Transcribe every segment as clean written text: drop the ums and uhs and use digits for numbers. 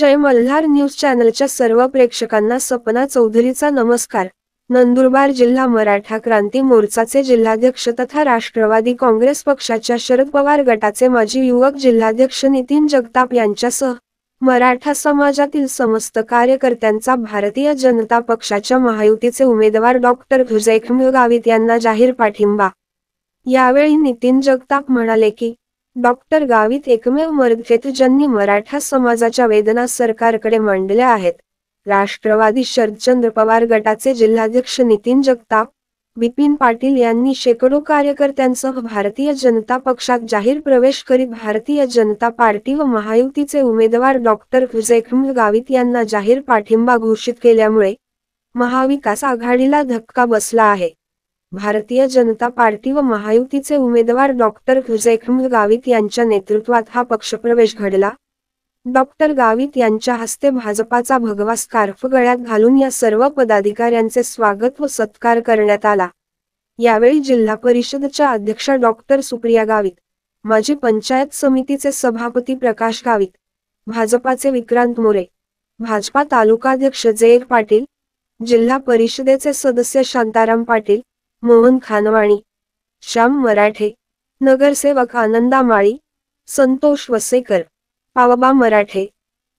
जय Malhar news चॅनलच्या सर्व प्रेक्षकांना सपना चौधरीचा नमस्कार। नंदुरबार जिल्हा मराठा क्रांती मोर्चाचे जिल्हाध्यक्ष तथा राष्ट्रवादी काँग्रेस पक्षाच्या शरद पवार गटाचे माजी युवक जिल्हाध्यक्ष नितीन जगताप यांच्यासह मराठा समाजातील समस्त कार्यकर्त्यांचा भारतीय जनता पक्षाच्या महायुतीचे उमेदवार डॉक्टर भुजैखम गावित यांना जाहीर पाठिंबा। यावेळी नितीन जगताप म्हणाले की डॉक्टर गावित एकमेव मर्द आहेत ज्यांनी मराठा समाजाच्या वेदना सरकारकडे मांडल्या आहेत। राष्ट्रवादी शरदचंद्र पवार गटाचे जिल्हाध्यक्ष नितीन जगताप, बिपिन पाटील यांनी शेकडो कार्यकर्त्यांसह भारतीय जनता पक्षात जाहीर प्रवेश करीत भारतीय जनता पार्टी व महायुतीचे उमेदवार डॉक्टर भुजैखम गावित यांना जाहीर पाठिंबा घोषित केल्यामुळे महाविकास आघाडीला धक्का बसला आहे। भारतीय जनता पार्टी व महायुतीचे उमेदवार डॉक्टर भुजैखम गावित यांच्या नेतृत्वात हा पक्षप्रवेश घडला। डॉक्टर गावित यांच्या हस्ते भाजपाचा भगवा स्कार्फ गळ्यात घालून या सर्व पदाधिकाऱ्यांचे स्वागत व सत्कार करण्यात आला। यावेळी जिल्हा परिषदच्या अध्यक्षा डॉक्टर सुप्रिया गावित, माजी पंचायत समितीचे सभापती प्रकाश गावित, भाजपाचे विक्रांत मोरे, भाजपा तालुकाध्यक्ष जयेश पाटील, जिल्हा परिषदेचे सदस्य शांताराम पाटील, मोहन खानवाणी, श्याम मराठे, नगरसेवक आनंदा माळी, संतोष वसेकर, पावबा मराठे,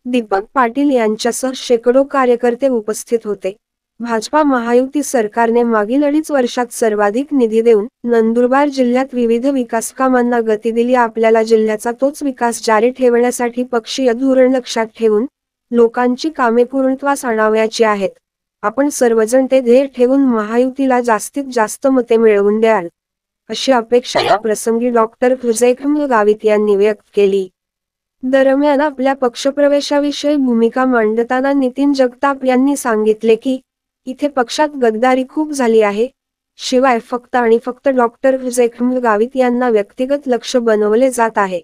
दीपक पाटील यांच्यासह शेकडो कार्यकर्ते उपस्थित होते। भाजपा महायुती सरकारने मागील 2.5 वर्षात सर्वाधिक निधी देऊन नंदुरबार जिल्ह्यात विविध विकास कामांना गती दिली। आपल्याला जिल्ह्याचा तोच विकास जारी ठेवण्यासाठी पक्षीय धोरण लक्षात ठेवून लोकांची कामे पूर्णत्वास आणावयाची आहेत। आपण सर्वजण ते ध्येय ठेवून महायुतीला जास्तीत जास्त मते मिळवून द्याल, अशी अपेक्षा या प्रसंगी डॉक्टर भुजैखम गावित यांनी व्यक्त केली। दरम्यान आपल्या पक्षप्रवेशाविषयी भूमिका मांडताना नितीन जगताप यांनी सांगितले की इथे पक्षात गद्दारी खूप झाली आहे। शिवाय फक्त आणि फक्त डॉक्टर भुजैखम गावित यांना व्यक्तिगत लक्ष बनवले जात आहे।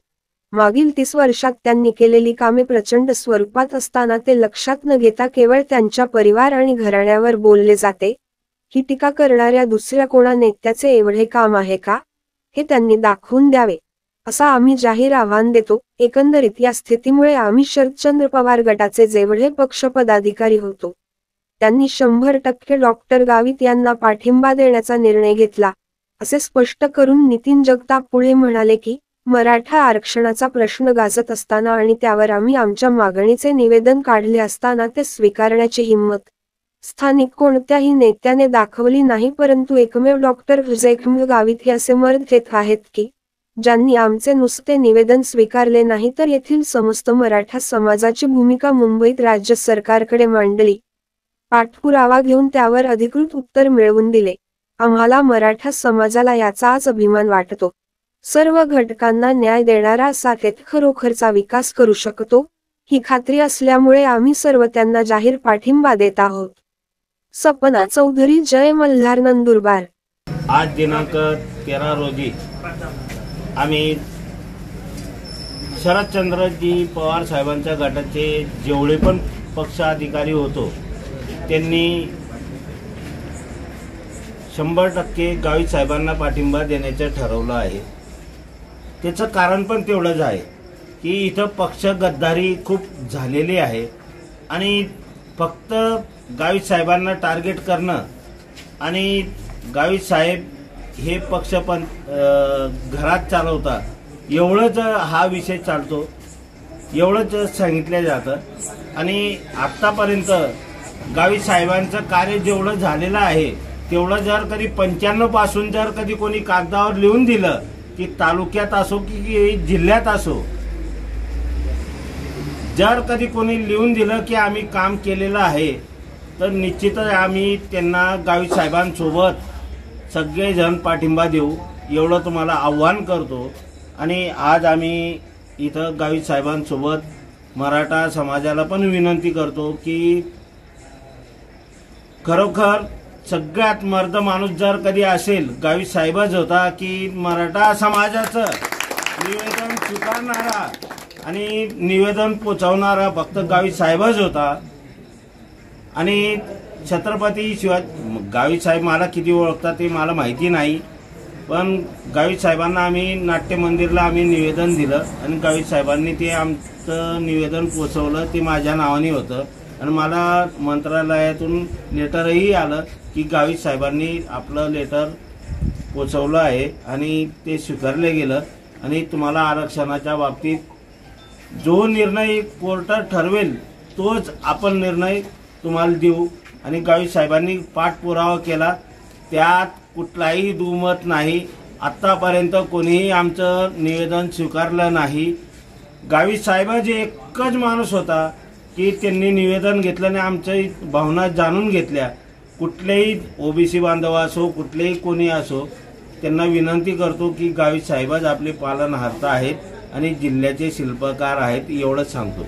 मागील 30 वर्षात त्यांनी केलेली कामे प्रचंड स्वरूपात असताना ते लक्षात न घेता केवळ त्यांच्या परिवार आणि घराण्यावर बोलले जाते। ही टीका करणाऱ्या दुसऱ्या कोणा नेत्याचे एवढे काम आहे का, हे त्यांनी दाखवून द्यावे, असा आम्ही जाहीर आव्हान देतो। एकंदरीत या स्थितीमुळे आम्ही शरदचंद्र पवार गटाचे जेवढे पक्ष पदाधिकारी होतो त्यांनी 100% डॉक्टर गावित यांना पाठिंबा देण्याचा निर्णय घेतला, असे स्पष्ट करून नितीन जगताप पुढे म्हणाले की मराठा आरक्षणाचा प्रश्न गाजत असताना आणि त्यावर आम्ही आमच्या मागणीचे निवेदन काढले असताना ते स्वीकारण्याची हिंमत स्थानिक कोणत्याही नेत्याने दाखवली नाही, परंतु एकमेव डॉक्टर भुजैखम गावित हे असे मर्द आहेत की ज्यांनी आमचे नुसते निवेदन स्वीकारले नाही तर येथील समस्त मराठा समाजाची भूमिका मुंबईत राज्य सरकारकडे मांडली, पाठपुरावा घेऊन त्यावर अधिकृत उत्तर मिळवून दिले। आम्हाला मराठा समाजाला याचा आज अभिमान वाटतो। सर्व घटकांना न्याय देणारा असा तेथ खरोखरचा विकास करू शकतो, ही खात्री असल्यामुळे आम्ही सर्व त्यांना जाहीर पाठिंबा देत आहोत। सपना चौधरी, जय मल्हार, नंदुरबार। आज दिनांक 13 रोजी आम्ही शरदचंद्रजी पवार साहेबांच्या गटाचे जेवढे पण पक्ष अधिकारी होतो त्यांनी 100% गावित साहेबांना पाठिंबा देण्याचे ठरवलं आहे। त्याचं कारण पण तेवढंच आहे की इथं पक्ष गद्दारी खूप झालेली आहे आणि फक्त गावित साहेबांना टार्गेट करणं आणि गावित साहेब हे पक्ष पण घरात चालवतात एवढंच हा विषय चालतो, एवढंच सांगितलं जातं। आणि आत्तापर्यंत गावित साहेबांचं कार्य जेवढं झालेलं आहे तेवढं जर कधी 95 पासून जर कधी कोणी कागदावर लिहून दिलं की तालुक्यात असो की जिल्ह्यात असो, जर कधी कोणी लिहून दिलं की आम्ही काम केलेलं आहे तर निश्चितच आम्ही त्यांना गावित साहेबांसोबत सगळेजण पाठिंबा देऊ, एवढं तुम्हाला आव्हान करतो। आणि आज आम्ही इथं गावित साहेबांसोबत मराठा समाजाला पण विनंती करतो की खरोखर सगळ्यात मर्द माणूस जर कधी असेल गावित साहेबच होता की मराठा समाजाचं निवेदन स्वीकारणारा आणि निवेदन पोचवणारा फक्त गावित साहेबच होता। आणि छत्रपती शिवाजी गावित साहेब मला किती ओळखतात ते मला माहिती नाही, पण गावित साहेबांना आम्ही नाट्य मंदिरला आम्ही निवेदन दिलं आणि गावित साहेबांनी ते आमचं निवेदन पोचवलं. ते माझ्या नावाने होतं आणि मला मंत्रालयातून लेटरही आलं की गावित साहेबांनी आपलं लेटर पोचवलं आहे आणि ते स्वीकारले गेलं आणि तुम्हाला आरक्षणाच्या बाबतीत जो निर्णय कोर्टात ठरवेल तोच आपण निर्णय तुम्हाला देऊ. आणि गावित साहेबांनी पाठपुरावा केला, त्यात कुठलाही दुमत नाही. आत्तापर्यंत कोणीही आमचं निवेदन स्वीकारलं नाही. गावित साहेबाचे एकच माणूस होता की त्यांनी निवेदन घेतलं आणि आमच्या भावना जाणून घेतल्या. कुठलेही ओबीसी बांधव असो, कुठलेही कोणी असो, त्यांना विनंती करतो की गावित साहेबच आपले पालनहर्ता आहेत आणि जिल्ह्याचे शिल्पकार आहेत, एवढंच सांगतो.